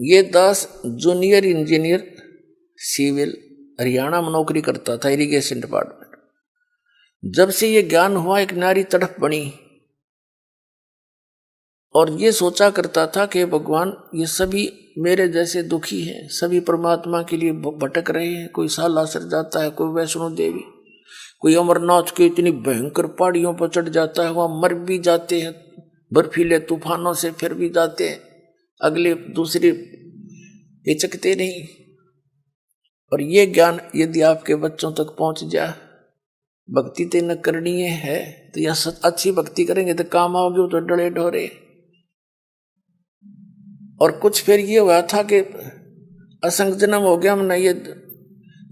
ये दास junior engineer civil Haryana में नौकरी करता था, इरिगेशन डिपार्टमेंट। जब से ये ज्ञान हुआ एक नारी तड़प बनी और ये सोचा करता था कि भगवान ये सभी मेरे जैसे दुखी हैं, सभी परमात्मा के लिए भटक रहे हैं। कोई सालासर जाता है, कोई वैष्णो देवी, कोई अमरनाथ के इतनी भयंकर पहाड़ियों पर चढ़ जाता है, वहां मर भी जाते हैं बर्फीले तूफानों से, फिर भी जाते हैं, अगले दूसरे हिचकते नहीं। और ये ज्ञान यदि आपके बच्चों तक पहुंच जाए, भक्ति तो न करनी है तो या अच्छी भक्ति करेंगे तो काम आओगे, तो डरे ढोरे। और कुछ फिर ये हुआ था कि असंग जन्म हो गया, हमने ये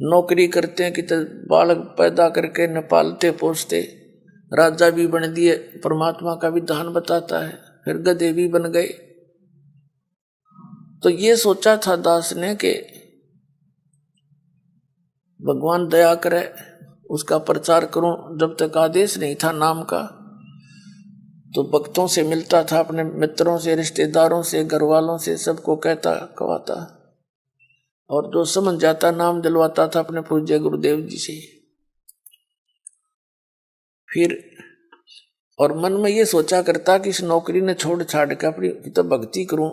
नौकरी करते हैं कि तो बालक पैदा करके न पालते पोसते, राजा भी बन दिए, परमात्मा का विधान बताता है, फिर गधे भी बन गए। तो ये सोचा था दास ने कि भगवान दया करे, उसका प्रचार करूं। जब तक आदेश नहीं था नाम का, तो भक्तों से मिलता था, अपने मित्रों से, रिश्तेदारों से, घर वालों से, सबको कहता कहवाता, और जो समझ जाता नाम दिलवाता था अपने पूज्य गुरुदेव जी से। फिर और मन में ये सोचा करता कि इस नौकरी ने छोड़ छाड़ के अपनी तो भक्ति करूं,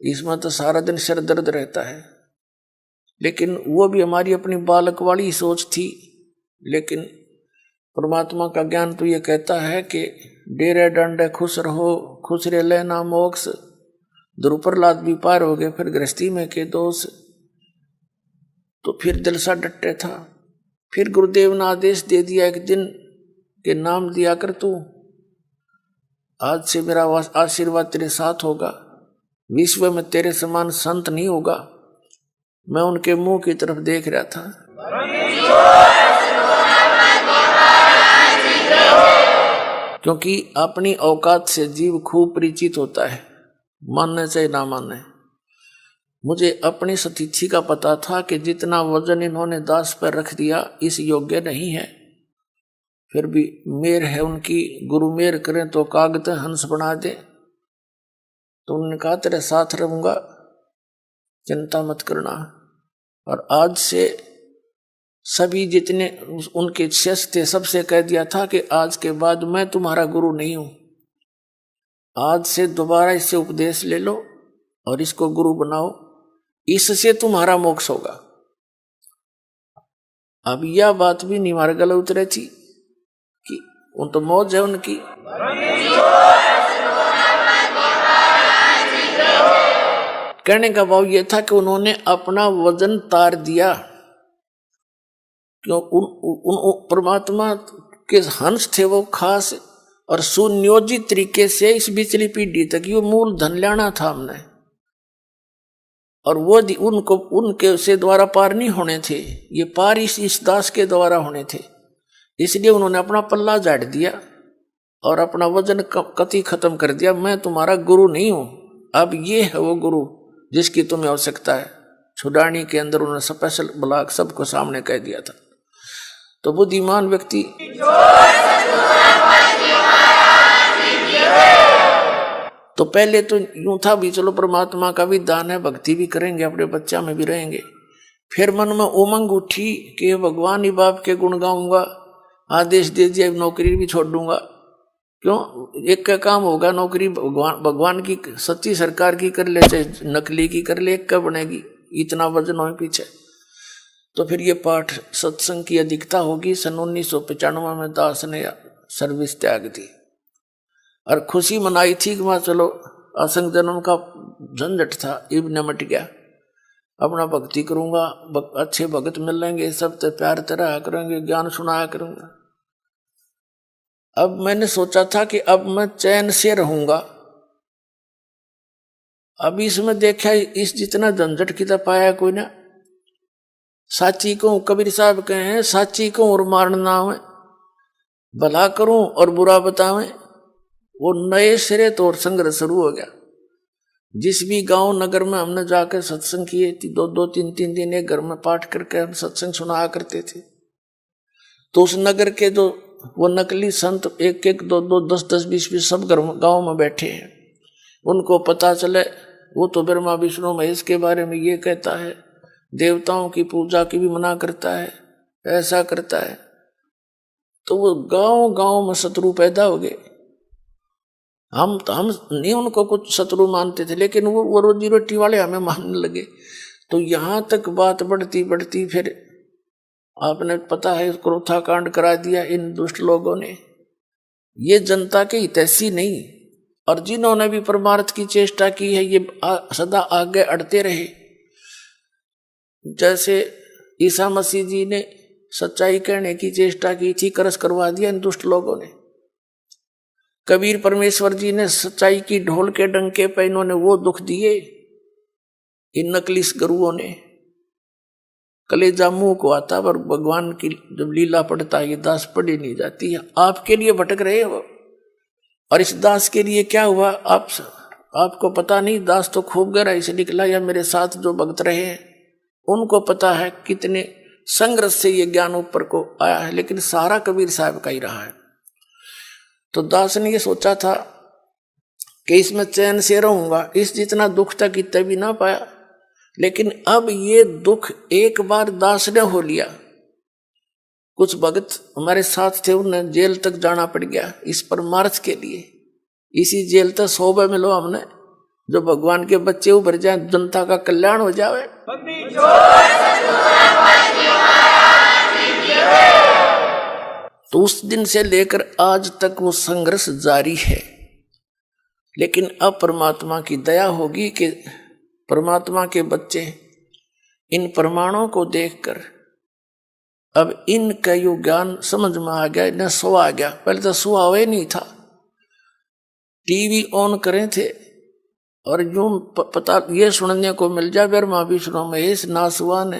इसमें तो सारा दिन सिर दर्द रहता है। लेकिन वो भी हमारी अपनी बालक वाली सोच थी। लेकिन परमात्मा का ज्ञान तो ये कहता है कि डेरे डंडे खुश रहो, खुश रह लेना मोक्ष, द्रुपरलाद भी पार हो गए, फिर गृहस्थी में के दोष। तो फिर दिल सा डटे था। फिर गुरुदेव ने आदेश दे दिया एक दिन के नाम दिया कर तू, आज से मेरा आशीर्वाद तेरे साथ होगा, विश्व में तेरे समान संत नहीं होगा। मैं उनके मुंह की तरफ देख रहा था। क्योंकि अपनी औकात से जीव खूब परिचित होता है, मानने चाहे ना मानने। मुझे अपनी सतीथि का पता था कि जितना वजन इन्होंने दास पर रख दिया इस योग्य नहीं है, फिर भी मेर है उनकी, गुरु मेर करें तो कागज हंस बना दे। तो उन्होंने कहा तेरे साथ रहूंगा, चिंता मत करना। और आज से सभी जितने उनके शिष्य थे सबसे कह दिया था कि आज के बाद मैं तुम्हारा गुरु नहीं हूं, आज से दोबारा इससे उपदेश ले लो और इसको गुरु बनाओ, इससे तुम्हारा मोक्ष होगा। अब यह बात भी नहीं हमारे गले उतरे थी कि उन तो मौज है उनकी। कहने का भाव यह था कि उन्होंने अपना वजन तार दिया। क्यों? उन परमात्मा के हंस थे वो खास, और सुनियोजित तरीके से इस बिचली पीढ़ी तक ये मूल धन लेना था हमने, और वो उनको उनके से द्वारा पार नहीं होने थे, ये पार इस दास के द्वारा होने थे। इसलिए उन्होंने अपना पल्ला झाड़ दिया और अपना वजन कति खत्म कर दिया। मैं तुम्हारा गुरु नहीं हूं, अब ये है वो गुरु जिसकी तुम्हें आवश्यकता है। छुड़ानी के अंदर उन्होंने स्पेशल ब्लॉक सबको सामने कह दिया था। तो बुद्धिमान व्यक्ति तो पहले तो यूं था भी चलो परमात्मा का भी दान है, भक्ति भी करेंगे, अपने बच्चा में भी रहेंगे। फिर मन में उमंग उठी कि भगवान ही बाप के गुण गाऊंगा, आदेश दे दिया नौकरी भी छोड़ दूंगा। क्यों? एक का काम होगा, नौकरी भगवान की सच्ची सरकार की कर ले चाहे नकली की कर ले, एक का बनेगी, इतना वजन हो पीछे। तो फिर ये पाठ सत्संग की अधिकता होगी। सन 1995 में दास ने सर्विस त्याग दी और खुशी मनाई थी कि मैं चलो असंग जन्म का झंझट था इब निमट गया, अपना भक्ति करूंगा, अच्छे भगत मिलेंगे, सब ते प्यार तरह करेंगे, ज्ञान सुनाया करूंगा। अब मैंने सोचा था कि अब मैं चैन से रहूंगा। अब इसमें देखा इस जितना झंझट की तरह पाया कोई ना। साची को कबीर साहब कहे हैं, साची को और मारना है, भला करूं और बुरा बतावें। वो नए सिरे तो और संघर्ष शुरू हो गया। जिस भी गांव नगर में हमने जाकर सत्संग किए, 2-3 दिन एक घर में पाठ करके हम सत्संग सुनाया करते थे, तो उस नगर के जो वो नकली संत 1-1, 2-2, 10-10, 20-20 सब गांव में बैठे हैं। उनको पता चले वो तो ब्रह्मा विष्णु महेश के बारे में ये कहता है, देवताओं की पूजा की भी मना करता है, ऐसा करता है। तो वो गांव गांव में शत्रु पैदा हो गए। हम नहीं उनको कुछ शत्रु मानते थे, लेकिन वो रोजी रोटी वाले हमें मानने लगे। तो यहां तक बात बढ़ती बढ़ती फिर आपने पता है क्रोथा कांड करा दिया इन दुष्ट लोगों ने। ये जनता के हितैषी नहीं, और जिन्होंने भी परमार्थ की चेष्टा की है ये सदा आगे अड़ते रहे। जैसे ईसा मसीह जी ने सच्चाई कहने की चेष्टा की थी, करस करवा दिया इन दुष्ट लोगों ने। कबीर परमेश्वर जी ने सच्चाई की ढोल के डंके पे इन्होंने वो दुख दिए, इन नकली गुरुओं ने। कलेजा मुंह को आता, पर भगवान की जब लीला पढ़ता है ये दास पढ़ी नहीं जाती है। आपके लिए भटक रहे हो, और इस दास के लिए क्या हुआ आपको पता नहीं। दास तो खूब गहराई से निकला, या मेरे साथ जो भक्त रहे हैं उनको पता है कितने संघर्ष से ये ज्ञान ऊपर को आया है, लेकिन सारा कबीर साहब का ही रहा है। तो दास ने ये सोचा था कि इसमें चैन से रहूंगा, इस जितना दुख तक इतना भी ना पाया। लेकिन अब ये दुख एक बार दास ने हो लिया। कुछ भगत हमारे साथ थे, उन्हें जेल तक जाना पड़ गया इस परमार्थ के लिए। इसी जेल तक सोबे मिलो हमने, जो भगवान के बच्चे उभर जाए, जनता का कल्याण हो जाए। तो उस दिन से लेकर आज तक वो संघर्ष जारी है। लेकिन अब परमात्मा की दया होगी कि परमात्मा के बच्चे इन प्रमाणों को देखकर अब इनका यो ज्ञान समझ में आ गया, इन्हें सो आ गया। पहले तो सुहा हुआ ही नहीं था, टीवी ऑन करें थे और यूं पता ये सुनने को मिल जाए ब्रह्मा विष्णु महेश नासुआ ने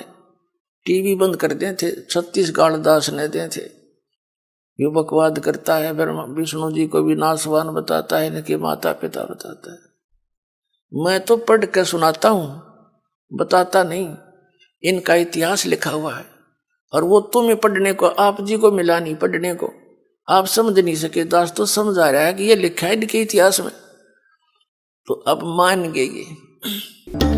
टीवी बंद कर दे थे, 36 गाल दास ने दे थे। यो बकवाद करता है, ब्रह्मा विष्णु जी को भी नासवान बताता है, इनके माता पिता बताता है। मैं तो पढ़ के सुनाता हूं, बताता नहीं। इनका इतिहास लिखा हुआ है, और वो तुम्हें पढ़ने को, आप जी को मिला नहीं पढ़ने को। आप समझ नहीं सके, दास तो समझ आ रहा है कि ये लिखा है इनके इतिहास में। तो अब मान गए ये।